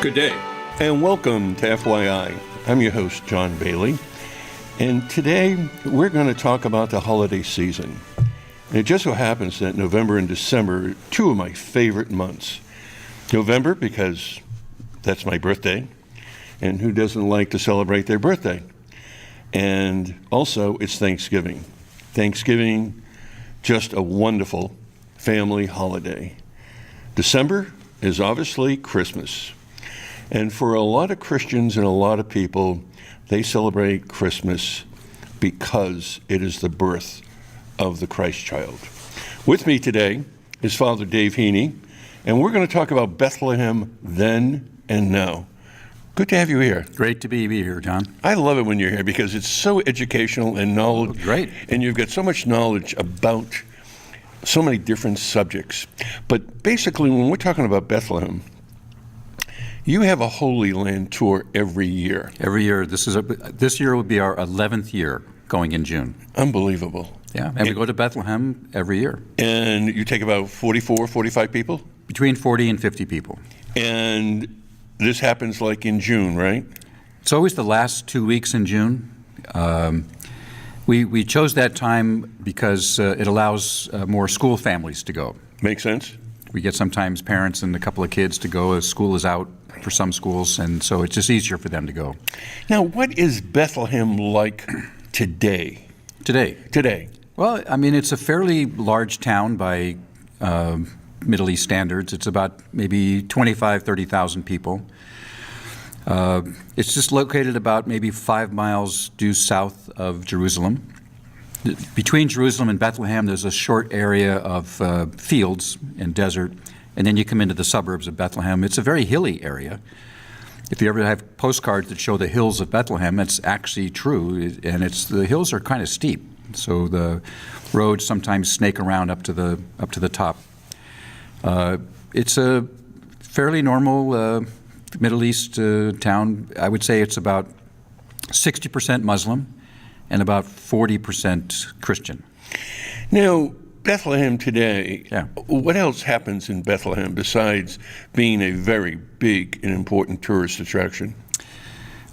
Good day, and welcome to FYI. I'm your host, John Baillie, and today we're going to talk about the holiday season. And it just so happens that November and December are two of my favorite months. November, because that's my birthday, and who doesn't like to celebrate their birthday? And also, it's Thanksgiving. Thanksgiving, just a wonderful family holiday. December is obviously Christmas. And for a lot of Christians and a lot of people, they celebrate Christmas because it is the birth of the Christ child. With me today is Fr Dave Heney, and we're going to talk about Bethlehem then and now. Good to have you here. Great to be here, John. I love it when you're here because it's so educational and knowledge. Great. And you've got so much knowledge about so many different subjects. But basically, when we're talking about Bethlehem, you have a Holy Land tour every year. Every year. This year will be our 11th year, going in June. Unbelievable. Yeah, and we go to Bethlehem every year. And you take about 44, 45 people? Between 40 and 50 people. And this happens like in June, right? It's always the last 2 weeks in June. We chose that time because it allows more school families to go. Makes sense. We get sometimes parents and a couple of kids to go as school is out for some schools, and so it's just easier for them to go. Now, what is Bethlehem like today? Today? Well, I mean, it's a fairly large town by Middle East standards. It's about maybe 30,000 people. It's just located about maybe 5 miles due south of Jerusalem. Between Jerusalem and Bethlehem, there's a short area of fields and desert, and then you come into the suburbs of Bethlehem. It's a very hilly area. If you ever have postcards that show the hills of Bethlehem, it's actually true, and the hills are kind of steep, so the roads sometimes snake around up to the top. It's a fairly normal Middle East town. I would say it's about 60% Muslim and about 40% Christian. Now, Bethlehem today, Yeah. What else happens in Bethlehem besides being a very big and important tourist attraction?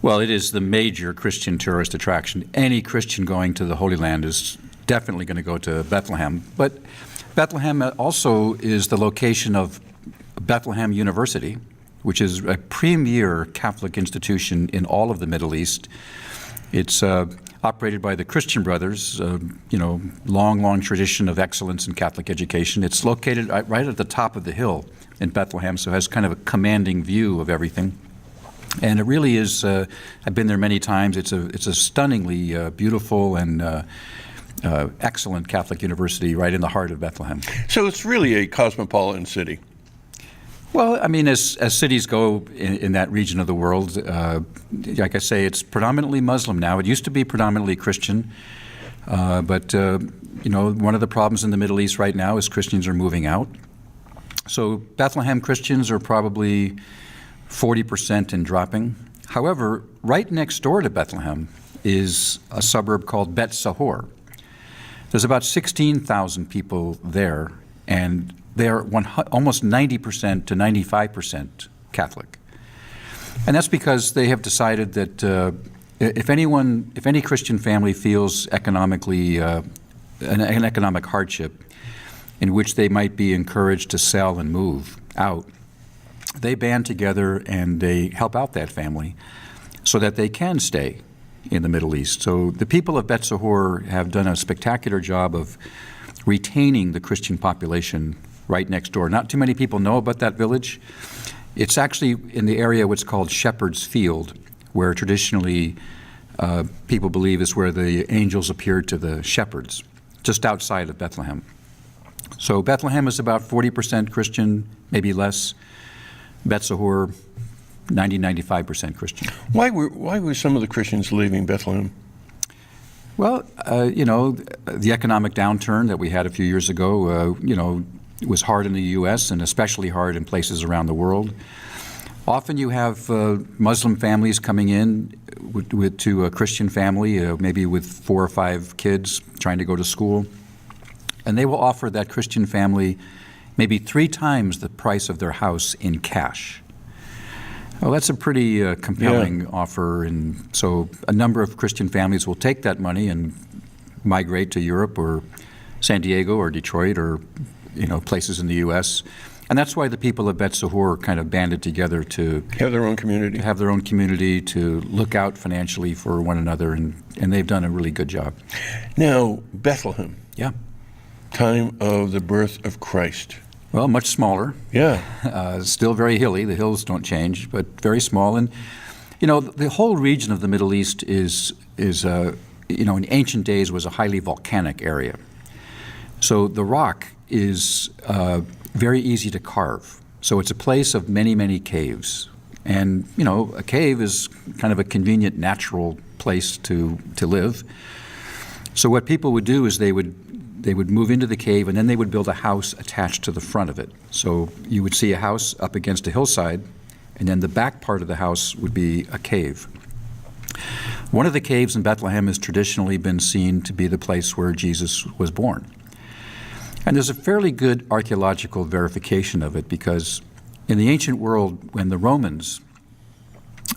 Well, it is the major Christian tourist attraction. Any Christian going to the Holy Land is definitely going to go to Bethlehem. But Bethlehem also is the location of Bethlehem University, which is a premier Catholic institution in all of the Middle East. It's operated by the Christian Brothers, long tradition of excellence in Catholic education. It's located right at the top of the hill in Bethlehem, so it has kind of a commanding view of everything. And it really is, I've been there many times, it's a stunningly beautiful and excellent Catholic university right in the heart of Bethlehem. So it's really a cosmopolitan city. Well, I mean, as cities go in that region of the world, like I say, it's predominantly Muslim now. It used to be predominantly Christian, but one of the problems in the Middle East right now is Christians are moving out. So Bethlehem Christians are probably 40% and dropping. However, right next door to Bethlehem is a suburb called Bet Sahor. There's about 16,000 people there, and they are almost 90% to 95% Catholic. And that's because they have decided that if any Christian family feels economically an economic hardship in which they might be encouraged to sell and move out, they band together and they help out that family so that they can stay in the Middle East. So the people of Bet Sahor have done a spectacular job of retaining the Christian population right next door. Not too many people know about that village. It's actually in the area what's called Shepherd's Field, where traditionally people believe is where the angels appeared to the shepherds, just outside of Bethlehem. So Bethlehem is about 40% Christian, maybe less. Bet Sahor, 95% Christian. Why were some of the Christians leaving Bethlehem? Well, the economic downturn that we had a few years ago, was hard in the U.S. and especially hard in places around the world. Often you have Muslim families coming in to a Christian family, maybe with 4 or 5 kids trying to go to school, and they will offer that Christian family maybe 3 times the price of their house in cash. Well, that's a pretty compelling offer, and so a number of Christian families will take that money and migrate to Europe or San Diego or Detroit or places in the U.S. And that's why the people of Beth Sahur kind of banded together to have their own community, to look out financially for one another, and they've done a really good job. Now, Bethlehem. Yeah. Time of the birth of Christ. Well, much smaller. Yeah. Still very hilly. The hills don't change, but very small. And, the whole region of the Middle East is in ancient days was a highly volcanic area. So the rock is very easy to carve. So it's a place of many, many caves. And, a cave is kind of a convenient, natural place to live. So what people would do is they would move into the cave, and then they would build a house attached to the front of it. So you would see a house up against a hillside, and then the back part of the house would be a cave. One of the caves in Bethlehem has traditionally been seen to be the place where Jesus was born. And there's a fairly good archaeological verification of it, because in the ancient world, when the Romans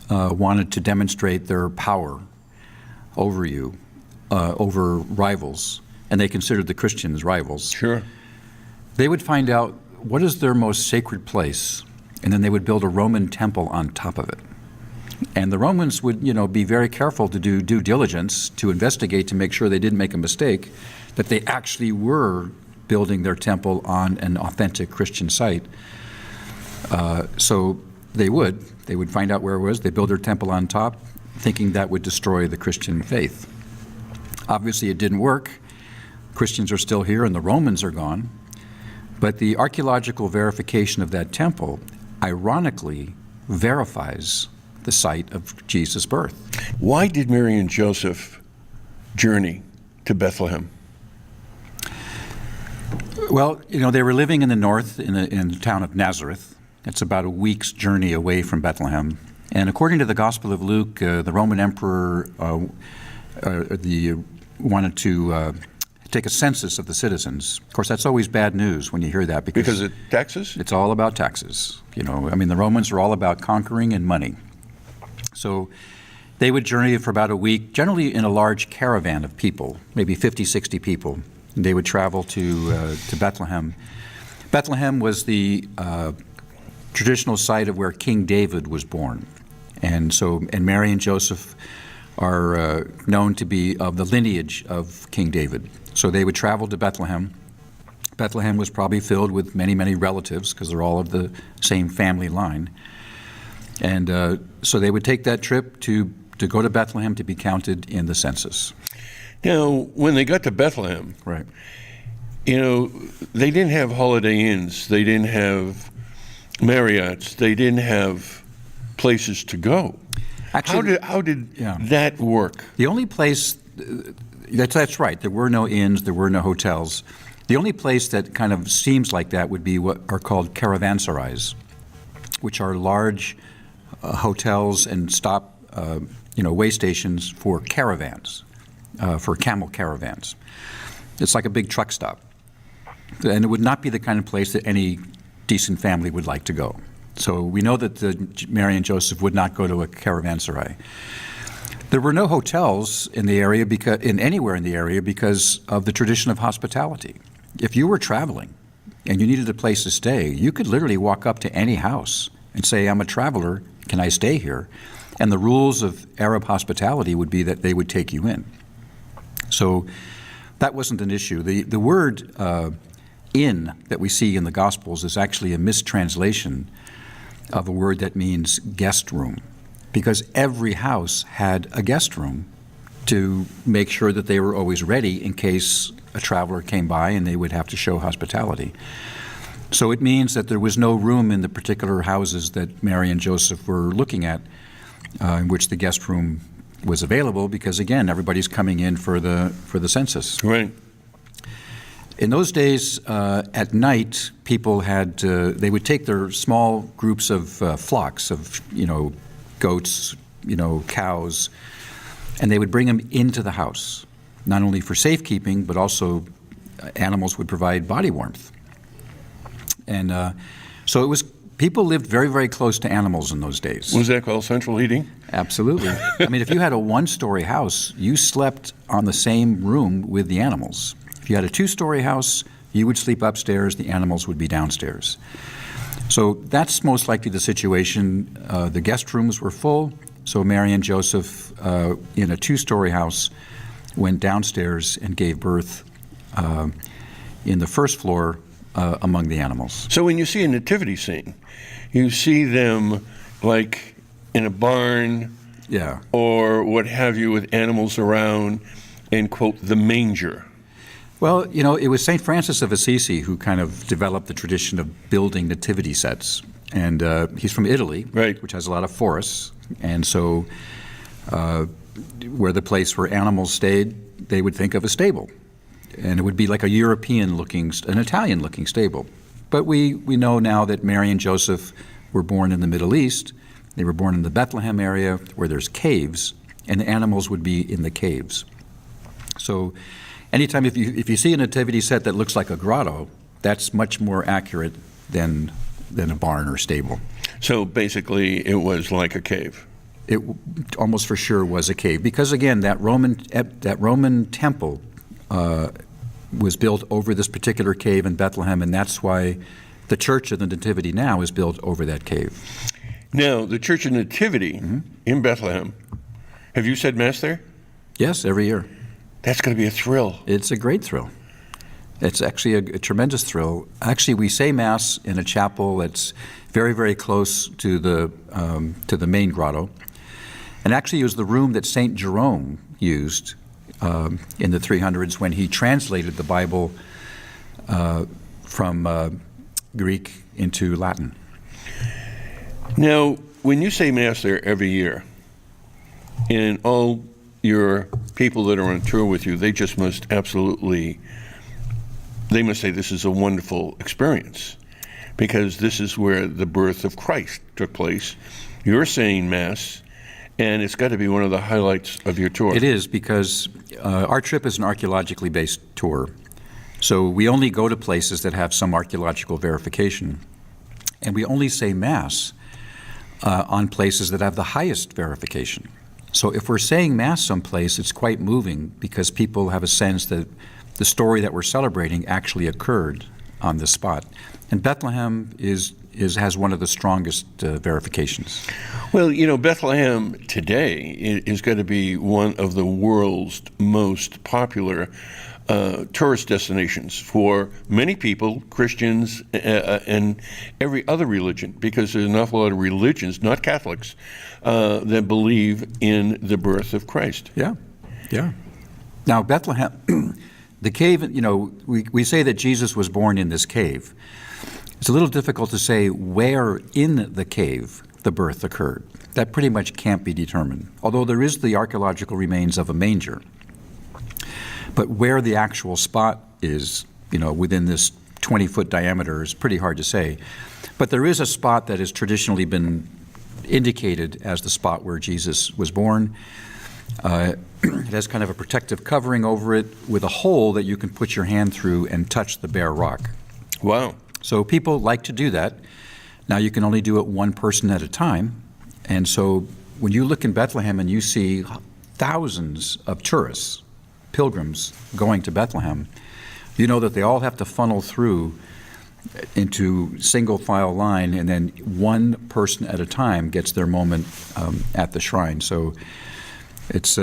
wanted to demonstrate their power over you, over rivals, and they considered the Christians rivals. Sure. They would find out what is their most sacred place, and then they would build a Roman temple on top of it. And the Romans would, be very careful to do due diligence, to investigate, to make sure they didn't make a mistake, that they actually were building their temple on an authentic Christian site. So they would find out where it was, they build their temple on top, thinking that would destroy the Christian faith. Obviously, it didn't work. Christians are still here and the Romans are gone. But the archaeological verification of that temple, ironically, verifies the site of Jesus' birth. Why did Mary and Joseph journey to Bethlehem? Well, they were living in the north in the town of Nazareth. It's about a week's journey away from Bethlehem. And according to the Gospel of Luke, the Roman emperor wanted to take a census of the citizens. Of course, that's always bad news when you hear that, because of taxes? It's all about taxes. The Romans are all about conquering and money. So they would journey for about a week, generally in a large caravan of people, maybe 50, 60 people. And they would travel to Bethlehem. Bethlehem was the traditional site of where King David was born. And Mary and Joseph are known to be of the lineage of King David. So they would travel to Bethlehem. Bethlehem was probably filled with many, many relatives, because they're all of the same family line. And so they would take that trip to go to Bethlehem to be counted in the census. Now, when they got to Bethlehem, right, they didn't have Holiday Inns, they didn't have Marriotts, they didn't have places to go. Actually, how did that work? The only place, that's right, there were no inns, there were no hotels. The only place that kind of seems like that would be what are called caravanserais, which are large hotels and stop, way stations for caravans, for camel caravans. It's like a big truck stop. And it would not be the kind of place that any decent family would like to go. So we know that Mary and Joseph would not go to a caravanserai. There were no hotels in the area, anywhere in the area, because of the tradition of hospitality. If you were traveling and you needed a place to stay, you could literally walk up to any house and say, "I'm a traveler, can I stay here?" And the rules of Arab hospitality would be that they would take you in. So that wasn't an issue. The word inn that we see in the Gospels is actually a mistranslation of a word that means guest room, because every house had a guest room to make sure that they were always ready in case a traveler came by and they would have to show hospitality. So it means that there was no room in the particular houses that Mary and Joseph were looking at in which the guest room was available, because again, everybody's coming in for the census. Right. In those days, at night, people they would take their small groups of flocks of, goats, cows, and they would bring them into the house, not only for safekeeping, but also animals would provide body warmth. And so it was people lived very, very close to animals in those days. Was that called central heating? Absolutely. I mean, if you had a one-story house, you slept on the same room with the animals. If you had a two-story house, you would sleep upstairs, the animals would be downstairs. So that's most likely the situation. The guest rooms were full, so Mary and Joseph, in a two-story house, went downstairs and gave birth in the first floor among the animals. So when you see a nativity scene, you see them like in a barn, Yeah. or what have you, with animals around, and quote, the manger. Well, you know, it was St. Francis of Assisi who kind of developed the tradition of building nativity sets. And he's from Italy, Right. which has a lot of forests. And so where the place where animals stayed, they would think of a stable. And it would be like a European-looking, an Italian-looking stable. But we know now that Mary and Joseph were born in the Middle East. They were born in the Bethlehem area where there's caves, and the animals would be in the caves. So anytime if you see a nativity set that looks like a grotto, that's much more accurate than a barn or stable. So basically, it was like a cave. It almost for sure was a cave because, again, that Roman temple was built over this particular cave in Bethlehem, and that's why the Church of the Nativity now is built over that cave. Now, the Church of Nativity in Bethlehem, have you said Mass there? Yes, every year. That's going to be a thrill. It's a great thrill. It's actually a tremendous thrill. Actually, we say Mass in a chapel that's very, very close to the main grotto. And actually, it was the room that St. Jerome used in the 300s when he translated the Bible from Greek into Latin. Now, when you say Mass there every year, and all your people that are on tour with you, they just must absolutely, they must say this is a wonderful experience because this is where the birth of Christ took place. You're saying Mass, and it's got to be one of the highlights of your tour. It is because our trip is an archaeologically based tour. So we only go to places that have some archaeological verification. And we only say Mass on places that have the highest verification. So if we're saying Mass someplace, it's quite moving because people have a sense that the story that we're celebrating actually occurred on this spot. And Bethlehem has one of the strongest verifications. Well, you know, Bethlehem today is going to be one of the world's most popular tourist destinations for many people, Christians, and every other religion, because there's an awful lot of religions, not Catholics, that believe in the birth of Christ. Yeah, yeah. Now, Bethlehem, the cave, you know, we say that Jesus was born in this cave. It's a little difficult to say where in the cave the birth occurred. That pretty much can't be determined, although there is the archaeological remains of a manger. But where the actual spot is, you know, within this 20-foot diameter is pretty hard to say. But there is a spot that has traditionally been indicated as the spot where Jesus was born. It has kind of a protective covering over it with a hole that you can put your hand through and touch the bare rock. Wow. So people like to do that. Now you can only do it one person at a time. And so when you look in Bethlehem and you see thousands of tourists, pilgrims going to Bethlehem, you know that they all have to funnel through into single file line, and then one person at a time gets their moment at the shrine. So it's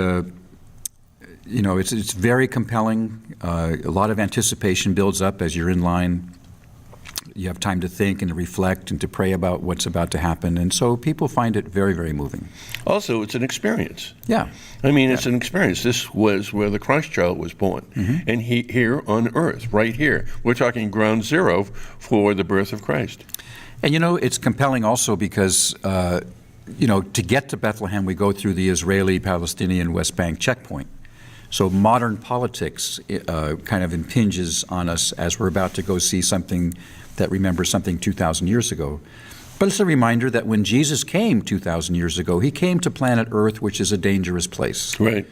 it's very compelling. A lot of anticipation builds up as you're in line. You have time to think and to reflect and to pray about what's about to happen. And so people find it very, very moving. Also, it's an experience. Yeah. I mean, it's an experience. This was where the Christ child was born. And here on earth, right here. We're talking ground zero for the birth of Christ. And, you know, it's compelling also because, to get to Bethlehem, we go through the Israeli-Palestinian West Bank checkpoint. So modern politics kind of impinges on us as we're about to go see something that remembers something 2,000 years ago. But it's a reminder that when Jesus came 2,000 years ago, he came to planet Earth, which is a dangerous place. Right.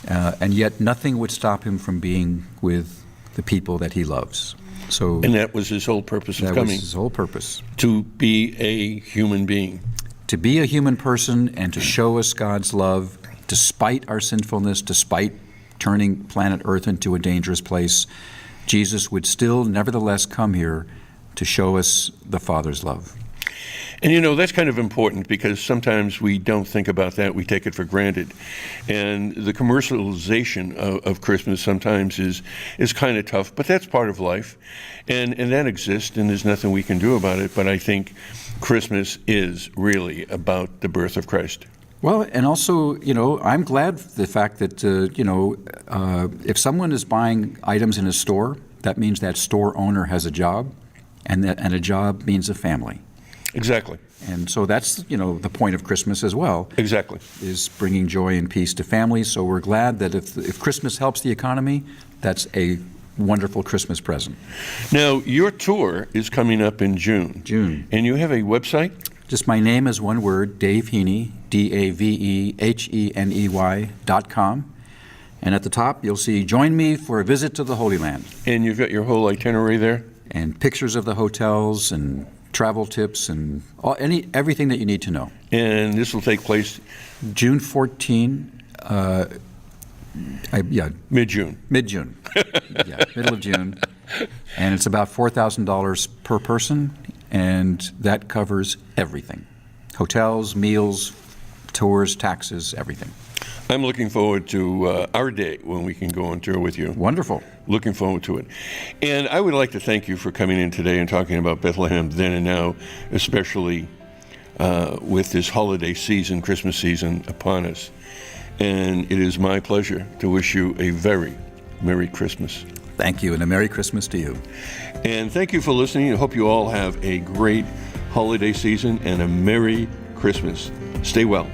And yet nothing would stop him from being with the people that he loves. So And that was his whole purpose of that coming, was his whole purpose. to be a human being. To be a human person and to show us God's love, despite our sinfulness, despite turning planet Earth into a dangerous place, Jesus would still nevertheless come here to show us the Father's love. And that's kind of important because sometimes we don't think about that. We take it for granted. And the commercialization of Christmas sometimes is kind of tough, but that's part of life. And that exists, and there's nothing we can do about it. But I think Christmas is really about the birth of Christ. Well, and also, I'm glad for the fact that, if someone is buying items in a store, that means that store owner has a job, and a job means a family. Exactly. And so that's, the point of Christmas as well. Exactly. Is bringing joy and peace to families. So we're glad that if Christmas helps the economy, that's a wonderful Christmas present. Now, your tour is coming up in June. June. And you have a website? Just my name is one word, Dave Heney, DaveHeney.com. And at the top, you'll see, join me for a visit to the Holy Land. And you've got your whole itinerary there? And pictures of the hotels and travel tips and everything that you need to know. And this will take place June 14, mid-June. Mid-June. Middle of June. And it's about $4,000 per person, and that covers everything. Hotels, meals, tours, taxes, everything. I'm looking forward to our day when we can go on tour with you. Wonderful. Looking forward to it. And I would like to thank you for coming in today and talking about Bethlehem then and now, especially with this holiday season, Christmas season upon us. And it is my pleasure to wish you a very Merry Christmas. Thank you, and a Merry Christmas to you. And thank you for listening. I hope you all have a great holiday season and a Merry Christmas. Stay well.